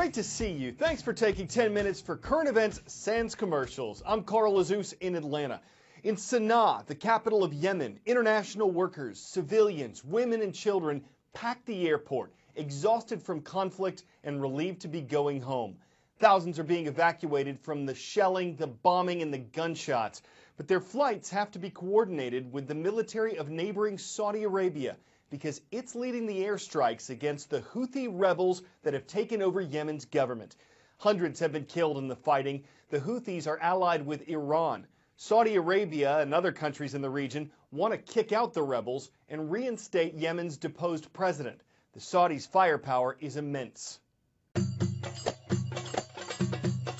Great to see you. Thanks for taking 10 minutes for current events sans commercials. I'm Carl Azus in Atlanta. In Sana'a, the capital of Yemen, international workers, civilians, women and children packed the airport, exhausted from conflict and relieved to be going home. Thousands are being evacuated from the shelling, the bombing, and the gunshots. But their flights have to be coordinated with the military of neighboring Saudi Arabia, because it's leading the airstrikes against the Houthi rebels that have taken over Yemen's government. Hundreds have been killed in the fighting. The Houthis are allied with Iran. Saudi Arabia and other countries in the region want to kick out the rebels and reinstate Yemen's deposed president. The Saudis' firepower is immense.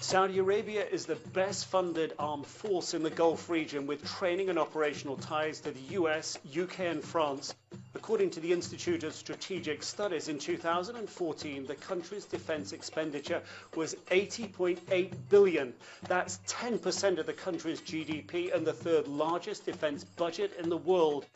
Saudi Arabia is the best funded armed force in the Gulf region, with training and operational ties to the US, UK and France. According to the Institute of Strategic Studies, in 2014, the country's defense expenditure was $80.8 billion. That's 10% of the country's GDP and the third largest defense budget in the world.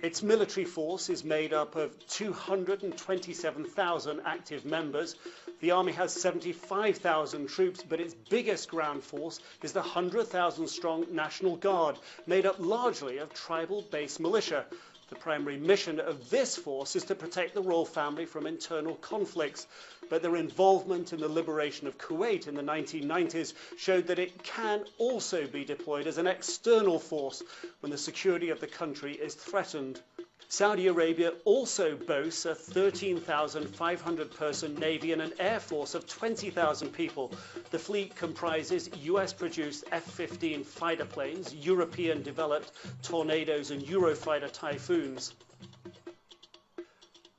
Its military force is made up of 227,000 active members. The army has 75,000 troops, but its biggest ground force is the 100,000-strong National Guard, made up largely of tribal-based militia. The primary mission of this force is to protect the royal family from internal conflicts, but their involvement in the liberation of Kuwait in the 1990s showed that it can also be deployed as an external force when the security of the country is threatened. Saudi Arabia also boasts a 13,500-person navy and an air force of 20,000 people. The fleet comprises US-produced F-15 fighter planes, European-developed Tornadoes and Eurofighter Typhoons.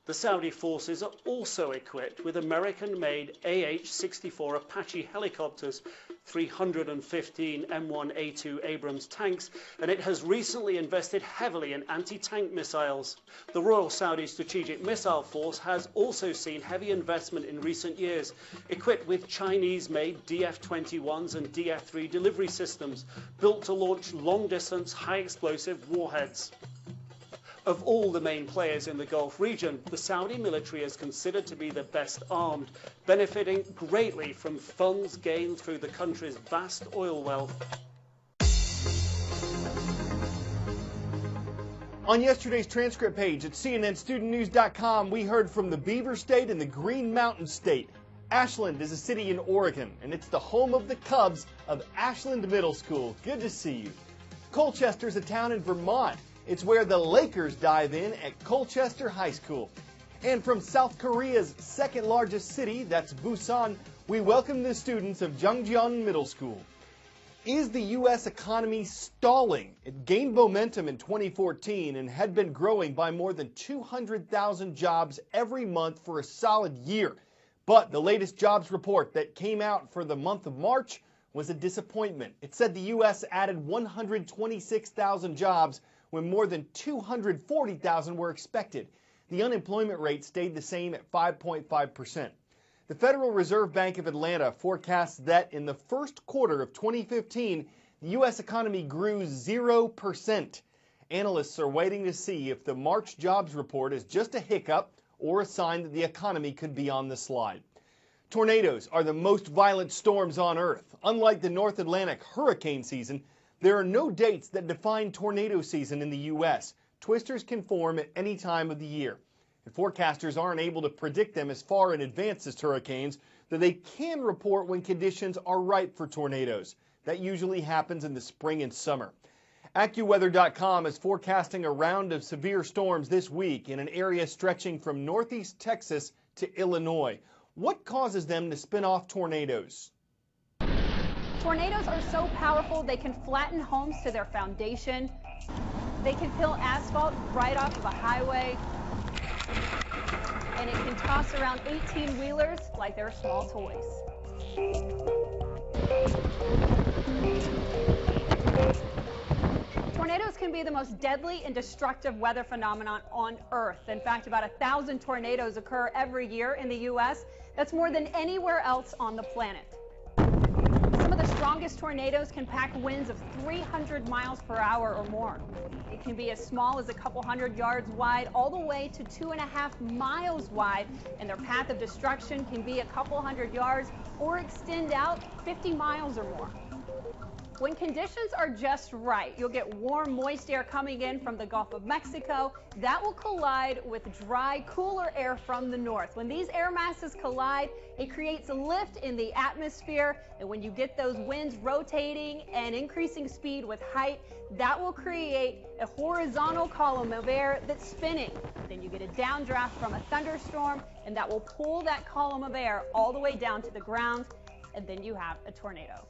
The Saudi forces are also equipped with American-made AH-64 Apache helicopters, 315 M1A2 Abrams tanks, and it has recently invested heavily in anti-tank missiles. The Royal Saudi Strategic Missile Force has also seen heavy investment in recent years, equipped with Chinese-made DF-21s and DF-3 delivery systems, built to launch long-distance, high-explosive warheads. Of all the main players in the Gulf region, the Saudi military is considered to be the best armed, benefiting greatly from funds gained through the country's vast oil wealth. On yesterday's transcript page at CNNStudentNews.com, we heard from the Beaver State and the Green Mountain State. Ashland is a city in Oregon, and it's the home of the Cubs of Ashland Middle School. Good to see you. Colchester is a town in Vermont. It's where the Lakers dive in at Colchester High School. And from South Korea's second largest city, that's Busan, we welcome the students of Jungjeon Middle School. Is the U.S. economy stalling? It gained momentum in 2014 and had been growing by more than 200,000 jobs every month for a solid year. But the latest jobs report that came out for the month of March was a disappointment. It said the U.S. added 126,000 jobs when more than 240,000 were expected. The unemployment rate stayed the same at 5.5%. The Federal Reserve Bank of Atlanta forecasts that in the first quarter of 2015, the U.S. economy grew 0%. Analysts are waiting to see if the March jobs report is just a hiccup or a sign that the economy could be on the slide. Tornadoes are the most violent storms on Earth. Unlike the North Atlantic hurricane season, there are no dates that define tornado season in the U.S. Twisters can form at any time of the year. And forecasters aren't able to predict them as far in advance as hurricanes, though they can report when conditions are ripe for tornadoes. That usually happens in the spring and summer. AccuWeather.com is forecasting a round of severe storms this week in an area stretching from northeast Texas to Illinois. What causes them to spin off tornadoes? Tornadoes are so powerful they can flatten homes to their foundation. They can peel asphalt right off of a highway. And it can toss around 18-wheelers like they're small toys. Tornadoes can be the most deadly and destructive weather phenomenon on Earth. In fact, about 1,000 tornadoes occur every year in the U.S. That's more than anywhere else on the planet. Some of the strongest strongest tornadoes can pack winds of 300 miles per hour or more. It can be as small as a couple hundred yards wide all the way to 2.5 miles wide, and their path of destruction can be a couple hundred yards or extend out 50 miles or more. When conditions are just right, you'll get warm, moist air coming in from the Gulf of Mexico. That will collide with dry, cooler air from the north. When these air masses collide, it creates a lift in the atmosphere. And when you get those winds rotating and increasing speed with height, that will create a horizontal column of air that's spinning. Then you get a downdraft from a thunderstorm, and that will pull that column of air all the way down to the ground. And then you have a tornado.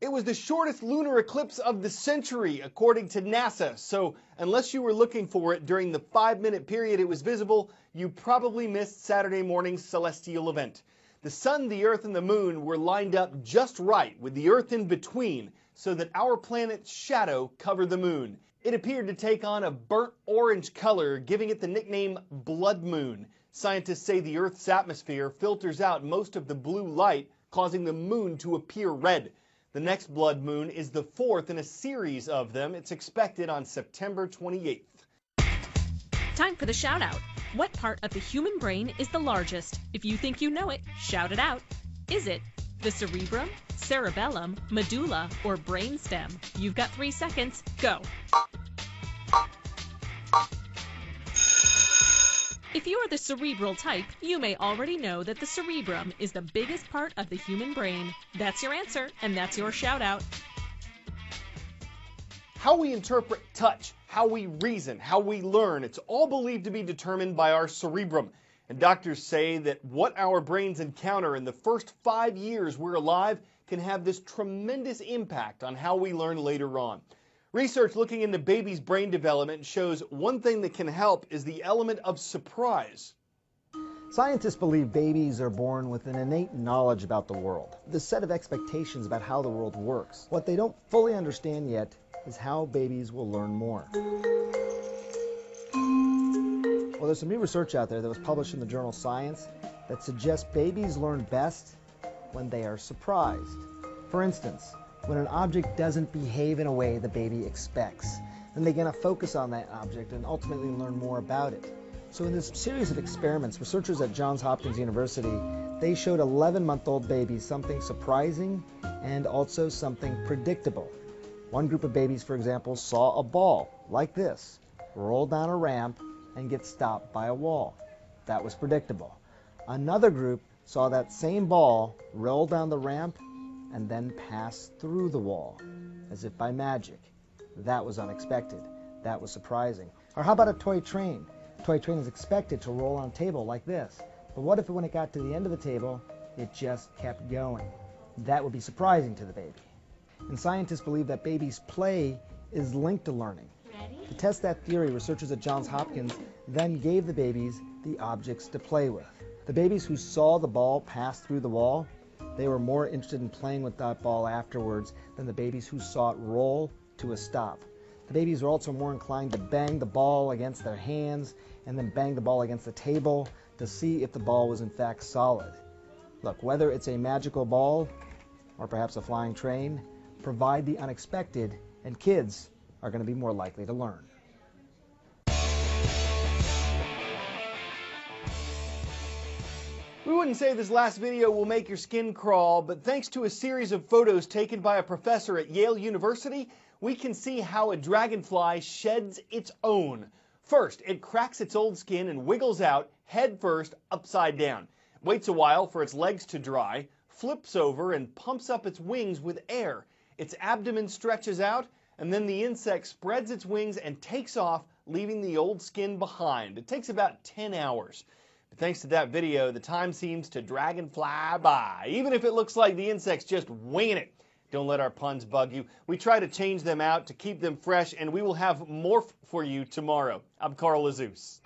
It was the shortest lunar eclipse of the century, according to NASA. So unless you were looking for it during the 5-minute period it was visible, you probably missed Saturday morning's celestial event. The sun, the earth, and the moon were lined up just right, with the earth in between, so that our planet's shadow covered the moon. It appeared to take on a burnt orange color, giving it the nickname Blood Moon. Scientists say the Earth's atmosphere filters out most of the blue light, causing the moon to appear red. The next blood moon is the fourth in a series of them. It's expected on September 28th. Time for the shout out. What part of the human brain is the largest? If you think you know it, shout it out. Is it the cerebrum, cerebellum, medulla, or brainstem? You've got 3 seconds. Go. If you are the cerebral type, you may already know that the cerebrum is the biggest part of the human brain. That's your answer, and that's your shout out. How we interpret touch, how we reason, how we learn, it's all believed to be determined by our cerebrum. And doctors say that what our brains encounter in the first 5 years we're alive can have this tremendous impact on how we learn later on. Research looking into babies' brain development shows one thing that can help is the element of surprise. Scientists believe babies are born with an innate knowledge about the world, the set of expectations about how the world works. What they don't fully understand yet is how babies will learn more. Well, there's some new research out there that was published in the journal Science that suggests babies learn best when they are surprised. For instance, when an object doesn't behave in a way the baby expects, then they're going to focus on that object and ultimately learn more about it. So in this series of experiments, researchers at Johns Hopkins University, they showed 11-month-old babies something surprising and also something predictable. One group of babies, for example, saw a ball like this roll down a ramp and get stopped by a wall. That was predictable. Another group saw that same ball roll down the ramp and then pass through the wall, as if by magic. That was unexpected. That was surprising. Or how about a toy train? A toy train is expected to roll on a table like this. But what if when it got to the end of the table, it just kept going? That would be surprising to the baby. And scientists believe that babies' play is linked to learning. Ready? To test that theory, researchers at Johns Hopkins then gave the babies the objects to play with. The babies who saw the ball pass through the wall, they were more interested in playing with that ball afterwards than the babies who saw it roll to a stop. The babies were also more inclined to bang the ball against their hands and then bang the ball against the table to see if the ball was in fact solid. Look, whether it's a magical ball or perhaps a flying train, provide the unexpected and kids are going to be more likely to learn. We wouldn't say this last video will make your skin crawl, but thanks to a series of photos taken by a professor at Yale University, we can see how a dragonfly sheds its own. First, it cracks its old skin and wiggles out, head first, upside down. Waits a while for its legs to dry, flips over, and pumps up its wings with air. Its abdomen stretches out, and then the insect spreads its wings and takes off, leaving the old skin behind. It takes about 10 hours. But thanks to that video, the time seems to dragonfly by, even if it looks like the insect's just winging it. Don't let our puns bug you. We try to change them out to keep them fresh, and we will have more for you tomorrow. I'm Carl Lazouz.